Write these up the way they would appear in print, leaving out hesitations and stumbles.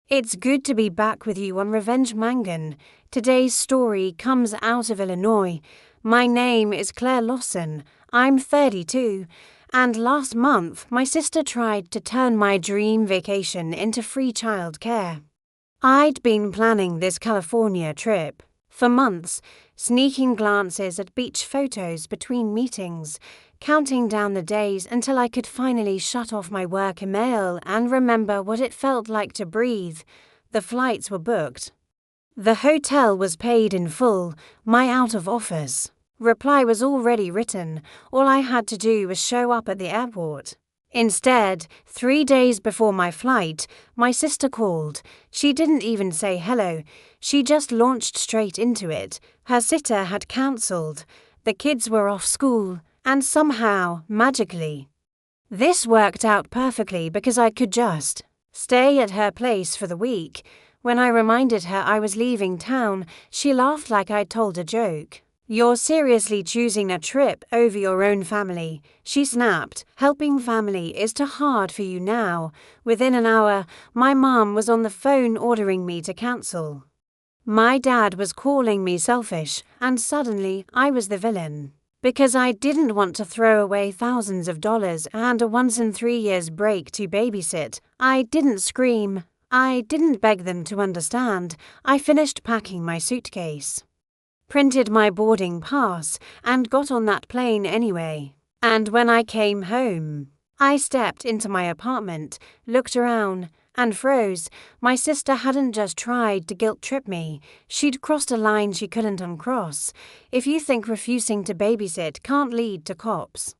It's good to be back with you on Revenge Mangan. Today's story comes out of Illinois. My name is Claire Lawson. I'm 32, and last month my sister tried to turn my dream vacation into free childcare. I'd been planning this California trip for months, sneaking glances at beach photos between meetings, counting down the days until I could finally shut off my work email and remember what it felt like to breathe. The flights were booked. The hotel was paid in full, my out of office reply was already written. All I had to do was show up at the airport. Instead, 3 days before my flight, my sister called. She didn't even say hello. She just launched straight into it. Her sitter had cancelled. The kids were off school. And somehow, magically, this worked out perfectly because I could just stay at her place for the week. When I reminded her I was leaving town, she laughed like I'd told a joke. "You're seriously choosing a trip over your own family," she snapped. "Helping family is too hard for you now." Within an hour, my mom was on the phone ordering me to cancel. My dad was calling me selfish, and suddenly I was the villain. Because I didn't want to throw away thousands of dollars and a once-in-3 years break to babysit, I didn't scream. I didn't beg them to understand. I finished packing my suitcase, printed my boarding pass, and got on that plane anyway. And when I came home, I stepped into my apartment, looked around, and froze. My sister hadn't just tried to guilt-trip me. She'd crossed a line she couldn't uncross. If you think refusing to babysit can't lead to cops,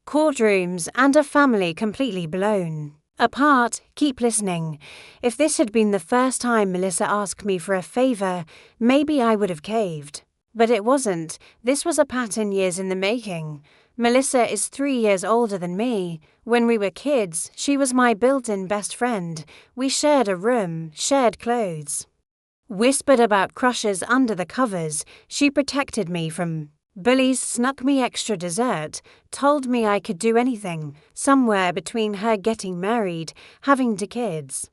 courtrooms, and a family completely blown apart, keep listening. If this had been the first time Melissa asked me for a favor, maybe I would have caved. But it wasn't. This was a pattern years in the making. Melissa is 3 years older than me. When we were kids, she was my built-in best friend. We shared a room, shared clothes, whispered about crushes under the covers. She protected me from bullies, snuck me extra dessert, told me I could do anything, somewhere between her getting married, having 2 kids,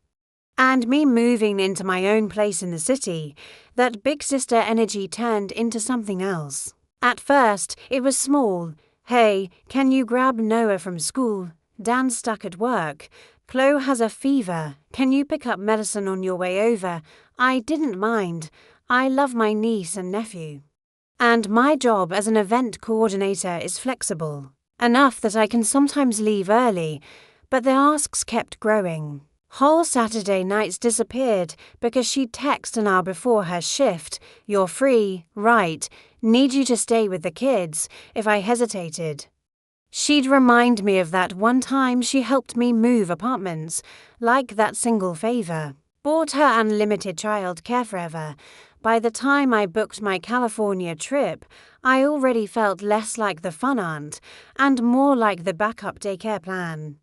and me moving into my own place in the city. That big sister energy turned into something else. At first, it was small. "Hey, can you grab Noah from school? Dan's stuck at work. Chloe has a fever. Can you pick up medicine on your way over?" I didn't mind. I love my niece and nephew. And my job as an event coordinator is flexible enough that I can sometimes leave early, but the asks kept growing. Whole Saturday nights disappeared because she'd text an hour before her shift. "You're free, right? Need you to stay with the kids," if I hesitated. She'd remind me of that one time she helped me move apartments, like that single favor. Bought her unlimited child care forever. By the time I booked my California trip, I already felt less like the fun aunt and more like the backup daycare plan.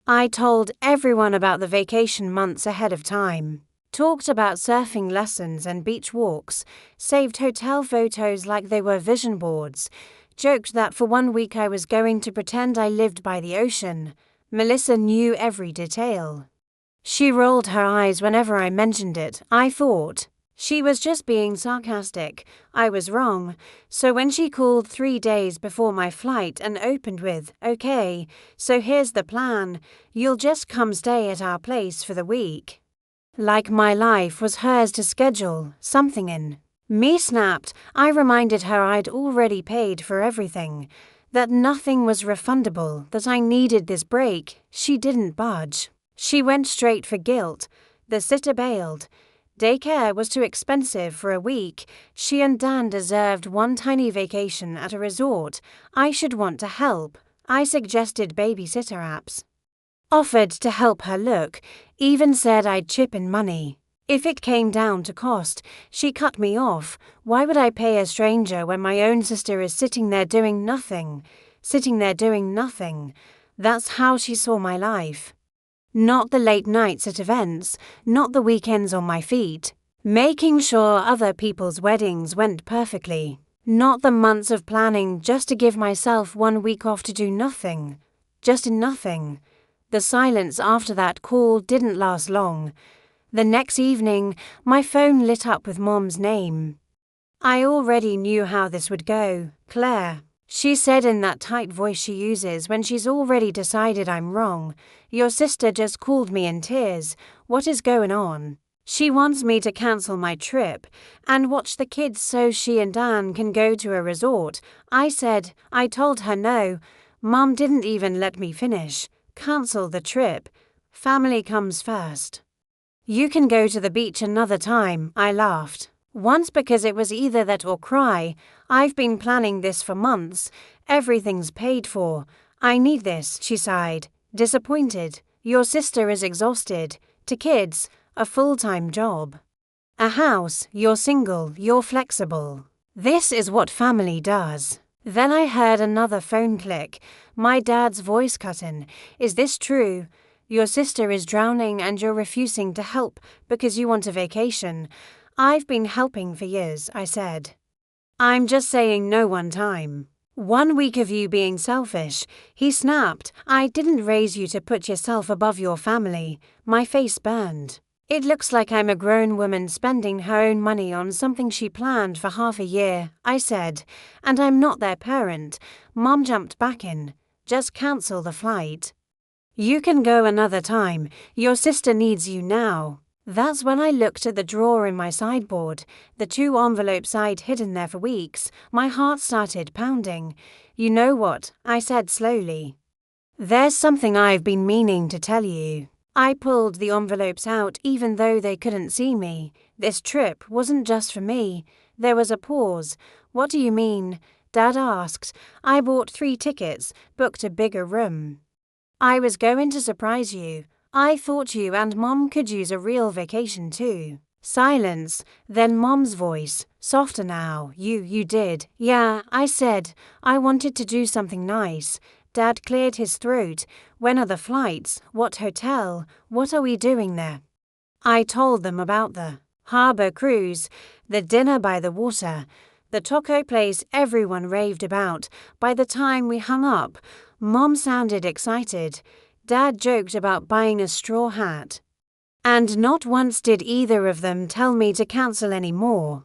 I told everyone about the vacation months ahead of time, talked about surfing lessons and beach walks, saved hotel photos like they were vision boards, joked that for 1 week I was going to pretend I lived by the ocean. Melissa knew every detail. She rolled her eyes whenever I mentioned it. I thought she was just being sarcastic. I was wrong. So when she called 3 days before my flight and opened with, "Okay, so here's the plan. You'll just come stay at our place for the week," like my life was hers to schedule something in. Me snapped. I reminded her I'd already paid for everything, that nothing was refundable, that I needed this break. She didn't budge. She went straight for guilt. The sitter bailed. Daycare was too expensive for a week. She and Dan deserved one tiny vacation at a resort. I should want to help. I suggested babysitter apps. Offered to help her look. Even said I'd chip in money if it came down to cost. She cut me off. Why would I pay a stranger when my own sister is sitting there doing nothing? That's how she saw my life. Not the late nights at events, not the weekends on my feet, making sure other people's weddings went perfectly, not the months of planning just to give myself 1 week off to do nothing, just nothing. The silence after that call didn't last long. The next evening, my phone lit up with Mom's name. I already knew how this would go. Claire, she said in that tight voice she uses when she's already decided I'm wrong. Your sister just called me in tears. What is going on? She wants me to cancel my trip and watch the kids so she and Dan can go to a resort. I told her no. Mum didn't even let me finish. Cancel the trip. Family comes first. You can go to the beach another time, I laughed. Once because it was either that or cry. I've been planning this for months. Everything's paid for. I need this, she sighed. Disappointed. Your sister is exhausted. To kids, a full-time job. A house, you're single, you're flexible. This is what family does. Then I heard another phone click. My dad's voice cut in. Is this true? Your sister is drowning and you're refusing to help because you want a vacation. I've been helping for years, I said. I'm just saying no one time. 1 week of you being selfish. He snapped. I didn't raise you to put yourself above your family. My face burned. It looks like I'm a grown woman spending her own money on something she planned for half a year, I said. And I'm not their parent. Mom jumped back in. Just cancel the flight. You can go another time. Your sister needs you now. That's when I looked at the drawer in my sideboard, the 2 envelopes I'd hidden there for weeks. My heart started pounding. You know what? I said slowly. There's something I've been meaning to tell you. I pulled the envelopes out even though they couldn't see me. This trip wasn't just for me. There was a pause. What do you mean? Dad asked. I bought 3 tickets, booked a bigger room. I was going to surprise you. I thought you and Mom could use a real vacation too. Silence, then Mom's voice, softer now. You did. Yeah, I said. I wanted to do something nice. Dad cleared his throat. When are the flights? What hotel? What are we doing there? I told them about the harbor cruise, the dinner by the water, the taco place everyone raved about. By the time we hung up, Mom sounded excited. Dad joked about buying a straw hat. And not once did either of them tell me to cancel any more.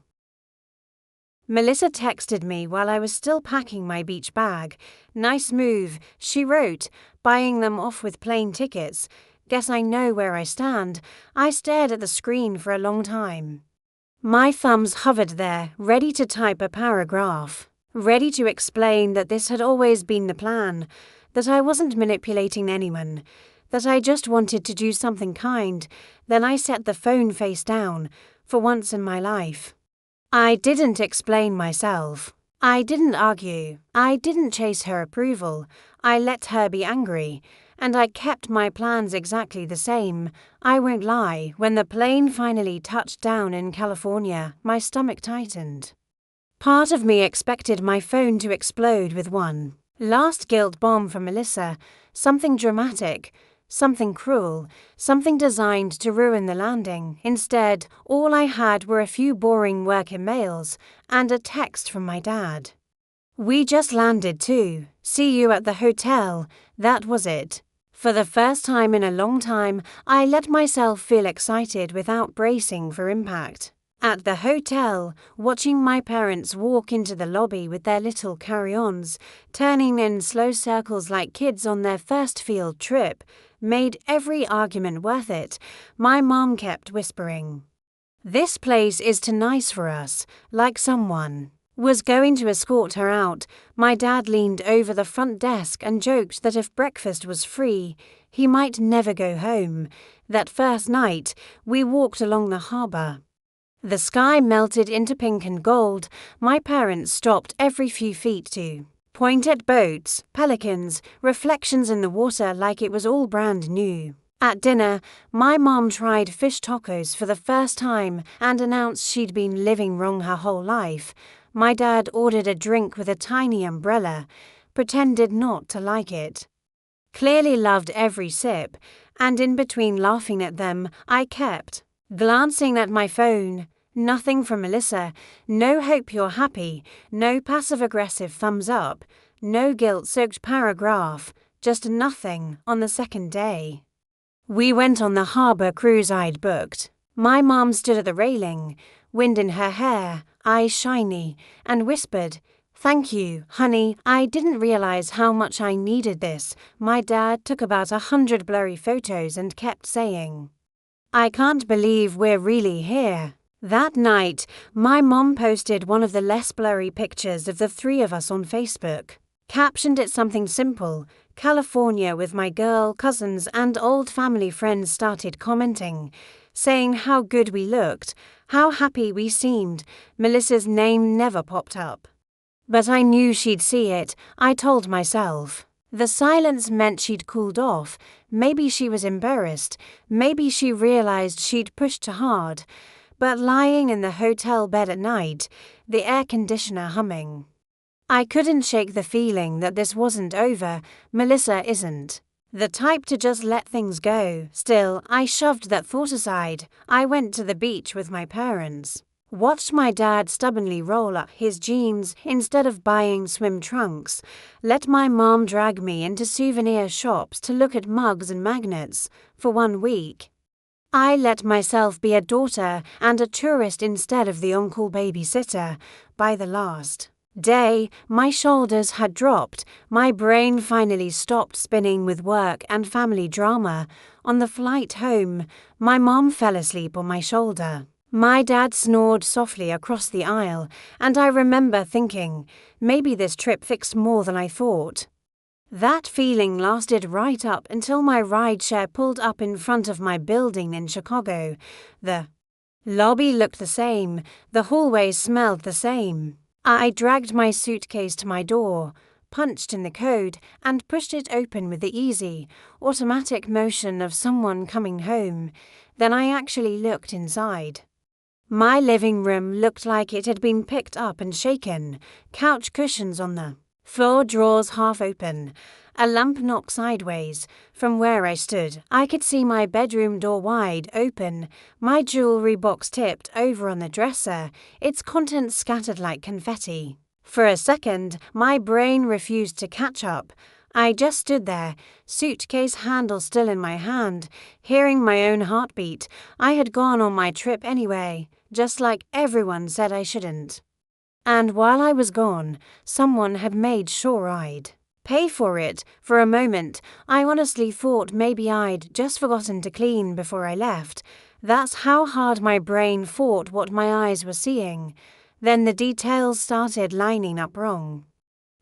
Melissa texted me while I was still packing my beach bag. Nice move, she wrote, buying them off with plane tickets. Guess I know where I stand. I stared at the screen for a long time. My thumbs hovered there, ready to type a paragraph. Ready to explain that this had always been the plan, that I wasn't manipulating anyone, that I just wanted to do something kind. Then I set the phone face down, for once in my life. I didn't explain myself. I didn't argue. I didn't chase her approval. I let her be angry, and I kept my plans exactly the same. I won't lie, when the plane finally touched down in California, my stomach tightened. Part of me expected my phone to explode with one last guilt bomb from Melissa, something dramatic, something cruel, something designed to ruin the landing. Instead, all I had were a few boring work emails and a text from my dad. We just landed too. See you at the hotel. That was it. For the first time in a long time, I let myself feel excited without bracing for impact. At the hotel, watching my parents walk into the lobby with their little carry-ons, turning in slow circles like kids on their first field trip, made every argument worth it. My mom kept whispering, "This place is too nice for us," like someone was going to escort her out. My dad leaned over the front desk and joked that if breakfast was free, he might never go home. That first night, we walked along the harbor. The sky melted into pink and gold. My parents stopped every few feet to point at boats, pelicans, reflections in the water like it was all brand new. At dinner, my mom tried fish tacos for the first time and announced she'd been living wrong her whole life. My dad ordered a drink with a tiny umbrella, pretended not to like it. Clearly loved every sip, and in between laughing at them, I kept glancing at my phone. Nothing from Melissa, no hope you're happy, no passive-aggressive thumbs up, no guilt-soaked paragraph, just nothing on the second day. We went on the harbor cruise I'd booked. My mom stood at the railing, wind in her hair, eyes shiny, and whispered, "Thank you, honey. I didn't realize how much I needed this." My dad took about 100 blurry photos and kept saying, "I can't believe we're really here." That night, my mom posted one of the less blurry pictures of the three of us on Facebook. Captioned it something simple. California with my girl, cousins, and old family friends started commenting, saying how good we looked, how happy we seemed. Melissa's name never popped up. But I knew she'd see it, I told myself. The silence meant she'd cooled off. Maybe she was embarrassed. Maybe she realized she'd pushed too hard. But lying in the hotel bed at night, the air conditioner humming, I couldn't shake the feeling that this wasn't over. Melissa isn't the type to just let things go. Still, I shoved that thought aside. I went to the beach with my parents. Watched my dad stubbornly roll up his jeans instead of buying swim trunks. Let my mom drag me into souvenir shops to look at mugs and magnets for 1 week. I let myself be a daughter and a tourist instead of the on-call babysitter. By the last day, my shoulders had dropped. My brain finally stopped spinning with work and family drama. On the flight home, my mom fell asleep on my shoulder. My dad snored softly across the aisle, and I remember thinking, maybe this trip fixed more than I thought. That feeling lasted right up until my rideshare pulled up in front of my building in Chicago. The lobby looked the same, the hallways smelled the same. I dragged my suitcase to my door, punched in the code, and pushed it open with the easy, automatic motion of someone coming home. Then I actually looked inside. My living room looked like it had been picked up and shaken, couch cushions on the floor, drawers half open, a lamp knocked sideways. From where I stood, I could see my bedroom door wide open, my jewelry box tipped over on the dresser, its contents scattered like confetti. For a second, my brain refused to catch up. I just stood there, suitcase handle still in my hand, hearing my own heartbeat. I had gone on my trip anyway, just like everyone said I shouldn't. And while I was gone, someone had made sure I'd pay for it. For a moment, I honestly thought maybe I'd just forgotten to clean before I left. That's how hard my brain fought what my eyes were seeing. Then the details started lining up wrong.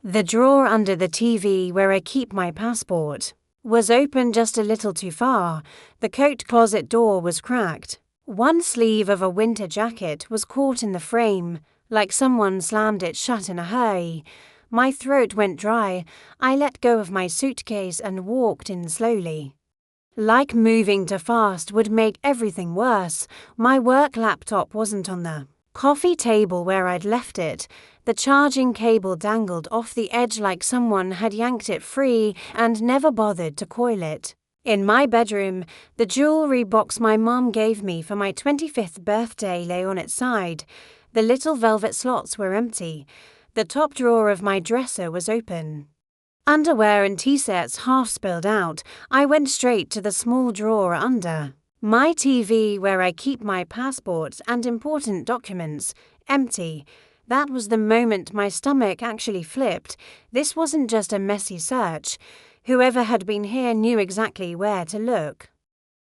The drawer under the TV where I keep my passport was open just a little too far. The coat closet door was cracked. One sleeve of a winter jacket was caught in the frame, like someone slammed it shut in a hurry. My throat went dry. I let go of my suitcase and walked in slowly. Like moving too fast would make everything worse. My work laptop wasn't on the coffee table where I'd left it. The charging cable dangled off the edge like someone had yanked it free and never bothered to coil it. In my bedroom, the jewelry box my mom gave me for my 25th birthday lay on its side. The little velvet slots were empty. The top drawer of my dresser was open. Underwear and T-sets half spilled out. I went straight to the small drawer under my TV where I keep my passports and important documents, empty. That was the moment my stomach actually flipped. This wasn't just a messy search. Whoever had been here knew exactly where to look.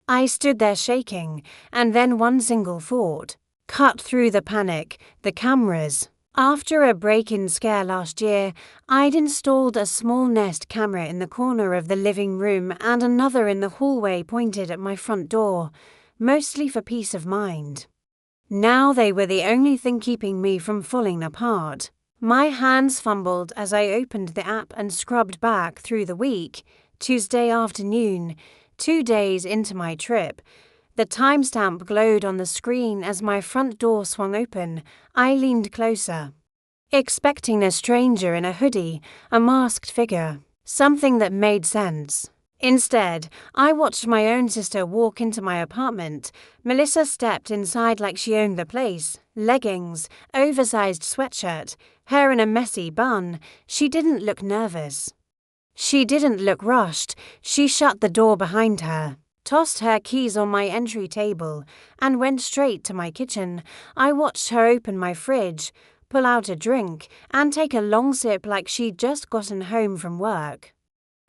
I stood there shaking, and then one single thought cut through the panic: the cameras. After a break-in scare last year, I'd installed a small Nest camera in the corner of the living room and another in the hallway pointed at my front door, mostly for peace of mind. Now they were the only thing keeping me from falling apart. My hands fumbled as I opened the app and scrubbed back through the week. Tuesday afternoon, 2 days into my trip. The timestamp glowed on the screen as my front door swung open. I leaned closer, expecting a stranger in a hoodie, a masked figure, something that made sense. Instead, I watched my own sister walk into my apartment. Melissa stepped inside like she owned the place. Leggings, oversized sweatshirt, hair in a messy bun. She didn't look nervous. She didn't look rushed. She shut the door behind her, tossed her keys on my entry table, and went straight to my kitchen. I watched her open my fridge, pull out a drink, and take a long sip like she'd just gotten home from work.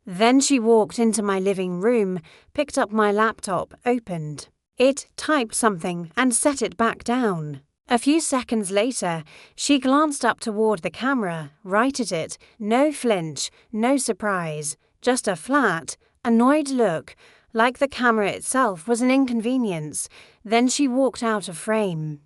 Then she walked into my living room, picked up my laptop, opened it, typed something, and set it back down. A few seconds later, she glanced up toward the camera, right at it, no flinch, no surprise, just a flat, annoyed look, like the camera itself was an inconvenience. Then she walked out of frame.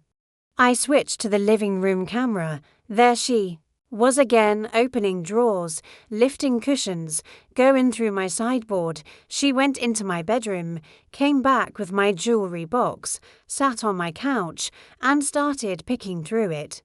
I switched to the living room camera. There she was again, opening drawers, lifting cushions, going through my sideboard. She went into my bedroom, came back with my jewelry box, sat on my couch, and started picking through it.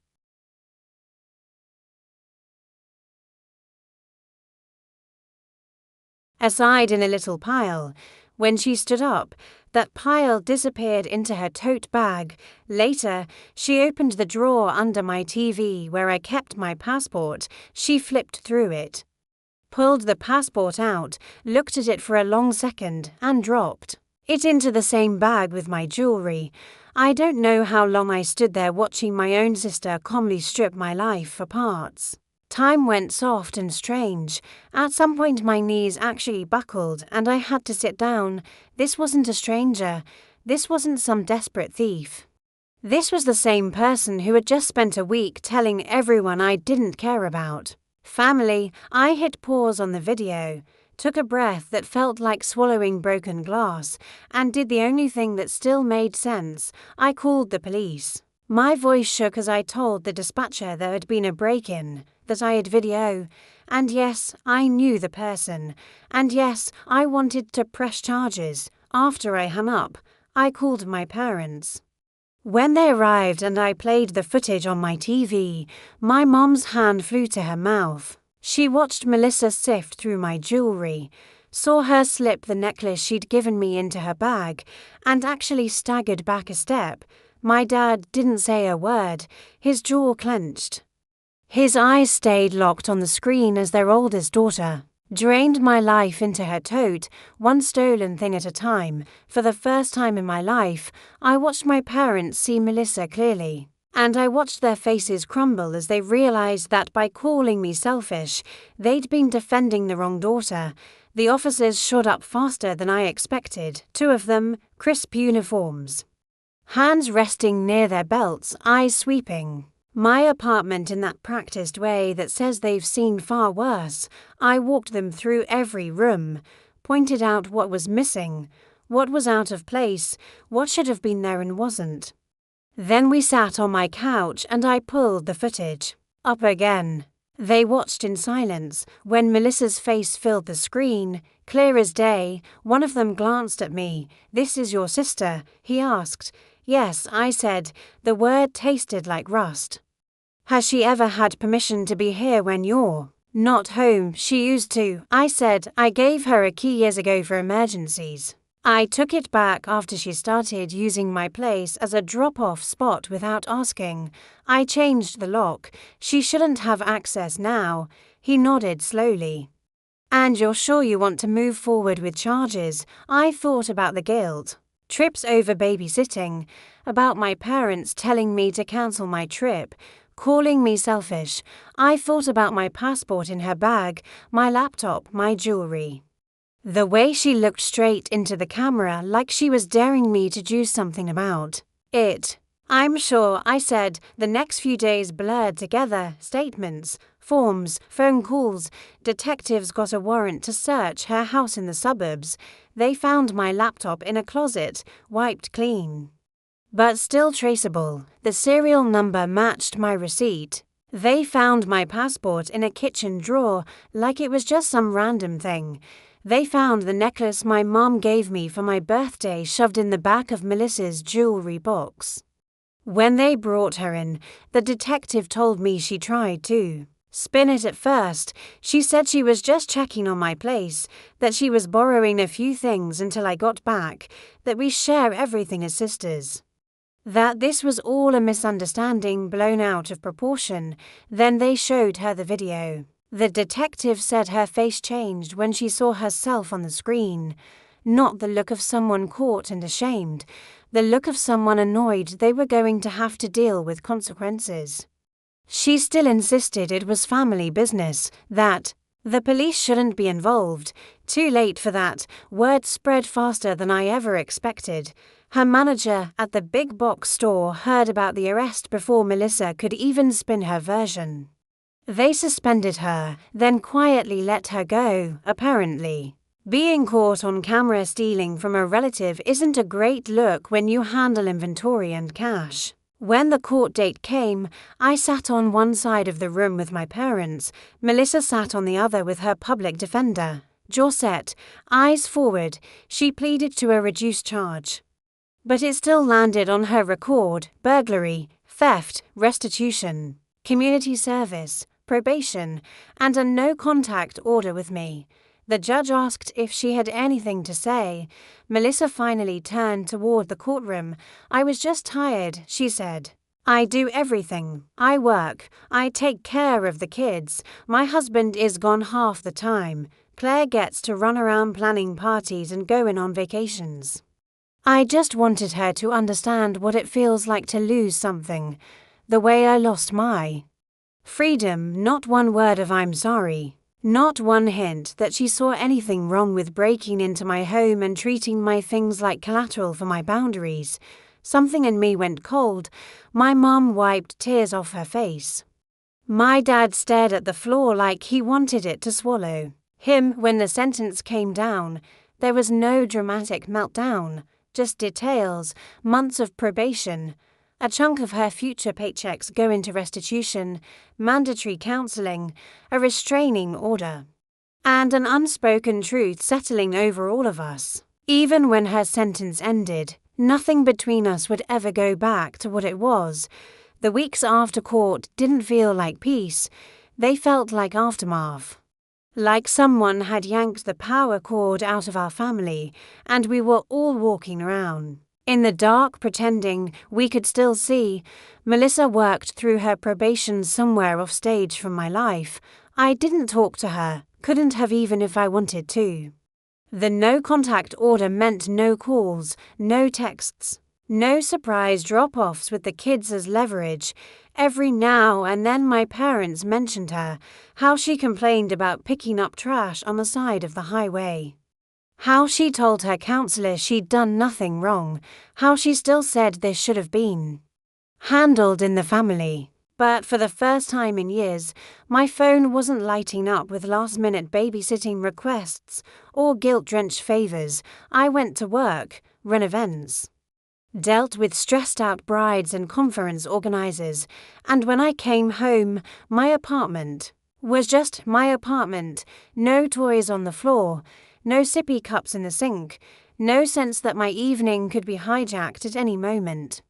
Aside in a little pile. When she stood up, that pile disappeared into her tote bag. Later, she opened the drawer under my TV where I kept my passport. She flipped through it, pulled the passport out, looked at it for a long second, and dropped it into the same bag with my jewelry. I don't know how long I stood there watching my own sister calmly strip my life for parts. Time went soft and strange. At some point my knees actually buckled and I had to sit down. This wasn't a stranger. This wasn't some desperate thief. This was the same person who had just spent a week telling everyone I didn't care about. Family. I hit pause on the video, took a breath that felt like swallowing broken glass, and did the only thing that still made sense. I called the police. My voice shook as I told the dispatcher there had been a break-in, that I had video, and yes, I knew the person, and yes, I wanted to press charges. After I hung up, I called my parents. When they arrived and I played the footage on my TV, my mom's hand flew to her mouth. She watched Melissa sift through my jewelry, saw her slip the necklace she'd given me into her bag, and actually staggered back a step. My dad didn't say a word, his jaw clenched. His eyes stayed locked on the screen as their oldest daughter drained my life into her tote, one stolen thing at a time. For the first time in my life, I watched my parents see Melissa clearly, and I watched their faces crumble as they realized that by calling me selfish, they'd been defending the wrong daughter. The officers showed up faster than I expected, 2 of them, crisp uniforms, hands resting near their belts, eyes sweeping my apartment in that practiced way that says they've seen far worse. I walked them through every room, pointed out what was missing, what was out of place, what should have been there and wasn't. Then we sat on my couch and I pulled the footage up again. They watched in silence. When Melissa's face filled the screen, clear as day, one of them glanced at me. "This is your sister?" he asked. "Yes," I said. The word tasted like rust. "Has she ever had permission to be here when you're not home?" "She used to," I said. "I gave her a key years ago for emergencies. I took it back after she started using my place as a drop-off spot without asking. I changed the lock. She shouldn't have access now." He nodded slowly. "And you're sure you want to move forward with charges?" I thought about the guilt trips over babysitting, about my parents telling me to cancel my trip, calling me selfish. I thought about my passport in her bag, my laptop, my jewelry. The way she looked straight into the camera like she was daring me to do something about it. "I'm sure," I said. The next few days blurred together, statements, forms, phone calls. Detectives got a warrant to search her house in the suburbs. They found my laptop in a closet, wiped clean, but still traceable. The serial number matched my receipt. They found my passport in a kitchen drawer, like it was just some random thing. They found the necklace my mom gave me for my birthday shoved in the back of Melissa's jewelry box. When they brought her in, the detective told me she tried to spin it at first. She said she was just checking on my place, that she was borrowing a few things until I got back, that we share everything as sisters, that this was all a misunderstanding blown out of proportion. Then they showed her the video. The detective said her face changed when she saw herself on the screen. not the look of someone caught and ashamed, the look of someone annoyed they were going to have to deal with consequences. She still insisted it was family business, that the police shouldn't be involved. Too late for that. Word spread faster than I ever expected. Her manager at the big box store heard about the arrest before Melissa could even spin her version. They suspended her, then quietly let her go, apparently. Being caught on camera stealing from a relative isn't a great look when you handle inventory and cash. When the court date came, I sat on one side of the room with my parents. Melissa sat on the other with her public defender. Jaw set, eyes forward, she pleaded to a reduced charge. But it still landed on her record: burglary, theft, restitution, community service, probation, and a no-contact order with me. The judge asked if she had anything to say. Melissa finally turned toward the courtroom. I was just tired, she said. I do everything. I work. I take care of the kids. My husband is gone half the time. Claire gets to run around planning parties and going on vacations. I just wanted her to understand what it feels like to lose something, the way I lost my freedom. Not one word of I'm sorry. Not one hint that she saw anything wrong with breaking into my home and treating my things like collateral for my boundaries. Something in me went cold. My mom wiped tears off her face. My dad stared at the floor like he wanted it to swallow him when the sentence came down. There was no dramatic meltdown, just details, months of probation. A chunk of her future paychecks go into restitution, mandatory counseling, a restraining order, and an unspoken truth settling over all of us. Even when her sentence ended, nothing between us would ever go back to what it was. The weeks after court didn't feel like peace, they felt like aftermath. Like someone had yanked the power cord out of our family, and we were all walking around in the dark, pretending we could still see. Melissa worked through her probation somewhere off stage from my life. I didn't talk to her, couldn't have even if I wanted to. The no-contact order meant no calls, no texts, no surprise drop-offs with the kids as leverage. Every now and then my parents mentioned her, how she complained about picking up trash on the side of the highway. How she told her counselor she'd done nothing wrong, how she still said this should have been handled in the family. But for the first time in years, my phone wasn't lighting up with last-minute babysitting requests or guilt-drenched favors. I went to work, ran events, dealt with stressed-out brides and conference organizers, and when I came home, my apartment was just my apartment. No toys on the floor, no sippy cups in the sink, no sense that my evening could be hijacked at any moment.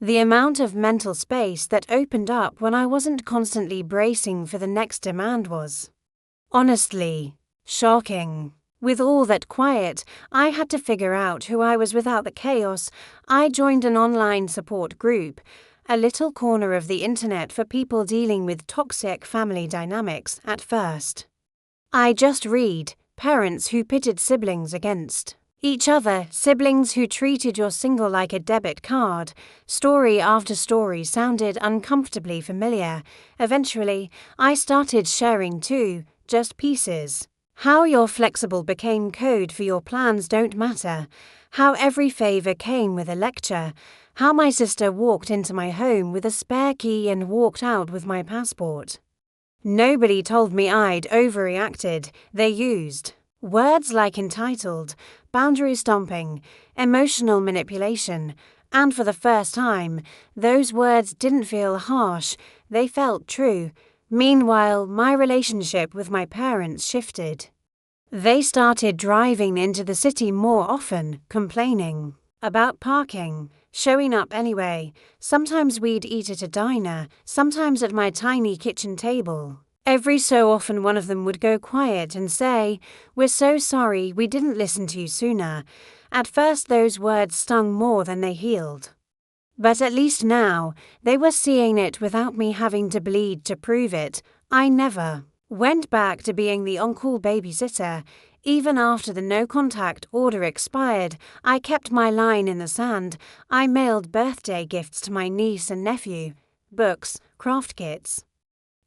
The amount of mental space that opened up when I wasn't constantly bracing for the next demand was, honestly, shocking. With all that quiet, I had to figure out who I was without the chaos. I joined an online support group, a little corner of the internet for people dealing with toxic family dynamics at first. I just read parents who pitted siblings against each other, siblings who treated your single like a debit card. Story after story sounded uncomfortably familiar. Eventually, I started sharing too, just pieces. How your flexible became code for your plans don't matter. How every favor came with a lecture. How my sister walked into my home with a spare key and walked out with my passport. Nobody told me I'd overreacted. They used words like entitled, boundary stomping, emotional manipulation, and for the first time, those words didn't feel harsh, they felt true. Meanwhile, my relationship with my parents shifted. They started driving into the city more often, complaining about parking, showing up anyway. Sometimes we'd eat at a diner, sometimes at my tiny kitchen table. Every so often one of them would go quiet and say, "We're so sorry we didn't listen to you sooner." At first those words stung more than they healed. But at least now, they were seeing it without me having to bleed to prove it. I never went back to being the on-call babysitter. Even after the no-contact order expired, I kept my line in the sand. I mailed birthday gifts to my niece and nephew, books, craft kits.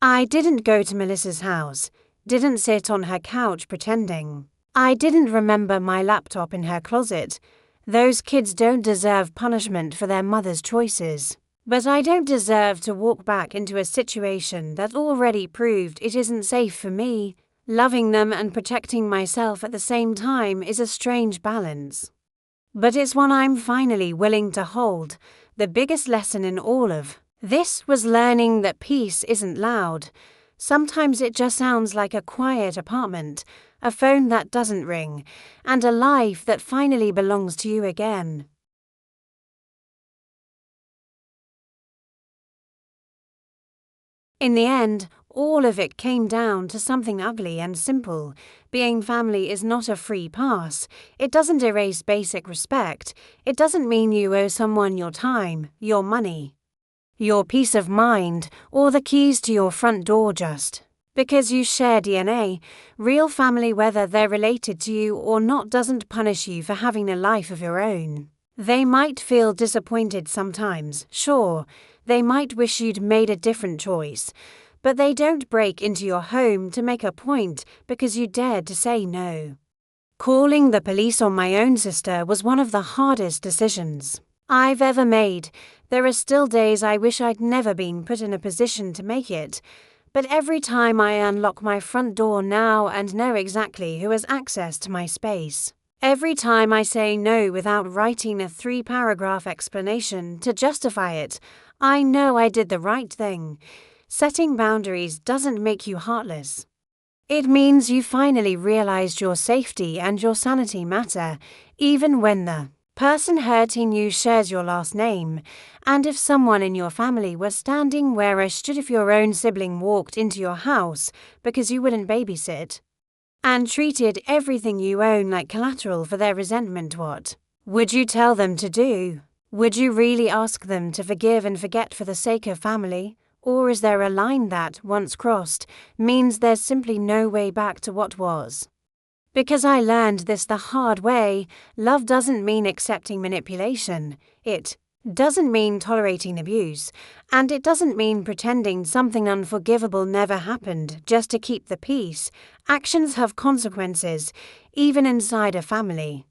I didn't go to Melissa's house, didn't sit on her couch pretending. I didn't remember my laptop in her closet. Those kids don't deserve punishment for their mother's choices. But I don't deserve to walk back into a situation that already proved it isn't safe for me. Loving them and protecting myself at the same time is a strange balance. But it's one I'm finally willing to hold. The biggest lesson in all of this was learning that peace isn't loud. Sometimes it just sounds like a quiet apartment, a phone that doesn't ring, and a life that finally belongs to you again. In the end, all of it came down to something ugly and simple. Being family is not a free pass. It doesn't erase basic respect. It doesn't mean you owe someone your time, your money, your peace of mind, or the keys to your front door just because you share DNA. Real family, whether they're related to you or not, doesn't punish you for having a life of your own. They might feel disappointed sometimes, sure. They might wish you'd made a different choice, but they don't break into your home to make a point because you dared to say no. Calling the police on my own sister was one of the hardest decisions I've ever made. There are still days I wish I'd never been put in a position to make it, but every time I unlock my front door now and know exactly who has access to my space, every time I say no without writing a 3-paragraph explanation to justify it, I know I did the right thing. Setting boundaries doesn't make you heartless. It means you finally realized your safety and your sanity matter, even when the person hurting you shares your last name. And if someone in your family were standing where I stood, if your own sibling walked into your house because you wouldn't babysit and treated everything you own like collateral for their resentment, what would you tell them to do? Would you really ask them to forgive and forget for the sake of family? Or is there a line that, once crossed, means there's simply no way back to what was? Because I learned this the hard way, love doesn't mean accepting manipulation. It doesn't mean tolerating abuse. And it doesn't mean pretending something unforgivable never happened just to keep the peace. Actions have consequences, even inside a family.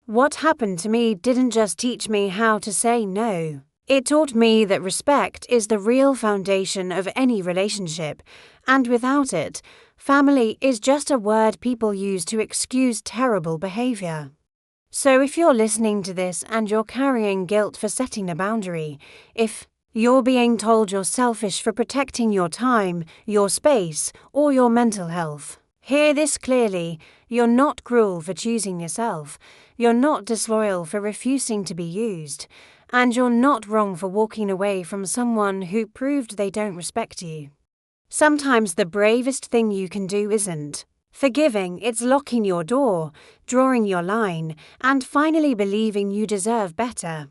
What happened to me didn't just teach me how to say no. It taught me that respect is the real foundation of any relationship, and without it, family is just a word people use to excuse terrible behavior. So if you're listening to this and you're carrying guilt for setting a boundary, if you're being told you're selfish for protecting your time, your space, or your mental health, hear this clearly: you're not cruel for choosing yourself. You're not disloyal for refusing to be used, and you're not wrong for walking away from someone who proved they don't respect you. Sometimes the bravest thing you can do isn't forgiving, it's locking your door, drawing your line, and finally believing you deserve better.